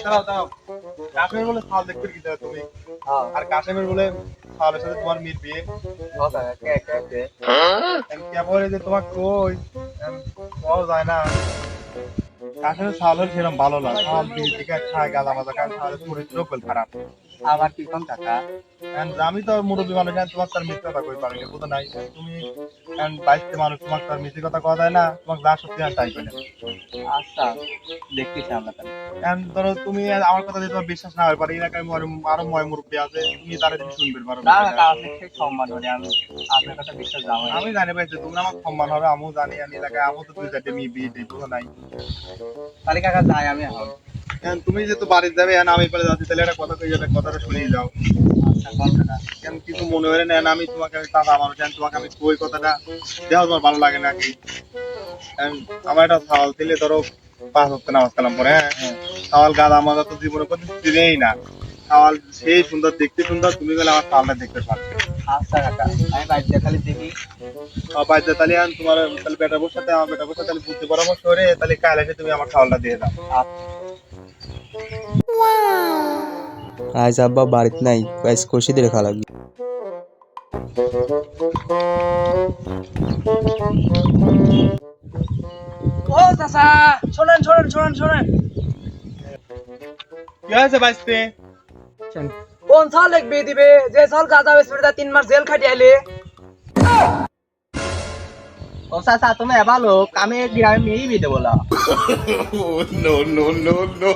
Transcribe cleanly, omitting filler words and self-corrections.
দাঁড়াও দাঁড়াও, কাশেমের বলে সাল দেখতে কি দাও তুমি? আর কাশেমের বলে সালের সাথে তোমার মিল বিয়ে। কে বলে যে তোমার কই পাওয়া যায় না। কাশেমের সাল হলে সেরকম ভালো লাগে, সাল বিয়ে থেকে খায় গাদা মাজা খায়, সালের চরিত্র খারাপ। আবার কি কোন কাকা? আমি তো মুরব্বী মানুষ, তোমার তার মিথ্যে কথা কই পারি না, বুঝো নাই? তুমি বাইশতে মানুষ, তোমার তার মিথ্যে কথা কওয়া যায় না, তোমার যা সত্যি তাই কইলে। আচ্ছা, দেখতেছি আমরা তাহলে। ধরো তুমি আমার কথা যদি তোমার বিশ্বাস না হয় পারে, এলাকায় আরো ময় মুরব্বী আছে, তুমি তারা যদি শুনবে পারো। না কাকা, আপনি ঠিক সম্মান করি আমি, আপনার কথা বিশ্বাস জানাই। আমি জানি ভাই যে তুমি আমার সম্মান হবে, আমিও জানি, আমি এলাকায় আমিও তো দুই চারটে মেয়ে বিয়ে দিই, বুঝো নাই? তাহলে কাকা যাই আমি এখন। তুমি যেহেতু বাড়িতে যাবে, আমি পরে যাচ্ছি, তাহলে একটা কথা কই যাবে, কথাটা শুনিয়ে যাও। আচ্ছা কোন কাকা? কিছু মনে হয় না, আমি তোমাকে দাদা মানুষ, তোমাকে আমি কই কথাটা দেওয়া তোমার ভালো লাগে নাকি? আমার একটা সাওয়াল দিলে ধরো 5 ওয়াক্ত নামাজ কালাম পরে, হ্যাঁ, সাওয়াল গাদা মাজা তো জীবনে কোনদিন দিবেই না। সাওয়াল সেই সুন্দর, দেখতে সুন্দর, তুমি গেলে আমার সাওয়ালটা দেখতে পারবে। আচ্ছা কাকা, আমি বাড়িতে খালি দেখি। বাড়িতে তাহলে তোমার তাহলে বেটা বউর সাথে আমার বেটা বউর সাথে বুদ্ধি পরামর্শ করে তাহলে কাল এসে তুমি আমার সাওয়ালটা দিয়ে দাও। আজ আব্বা বাড়িতে নাই, আজ কষি দিয়ে খাওয়া লাগবে। ও চাচা, শোনেন শোনেন শোনেন শোনেন। কি হয়েছে বাইসতে? কোন সাল লিখবি দিবে যে সাল গাদা বেসবে 3 মাস জেল খাটি আইলে? ও চাচা তুমি ভালো আমি গ্রামে মেয়েই বিয়ে দেবো না। No no no no.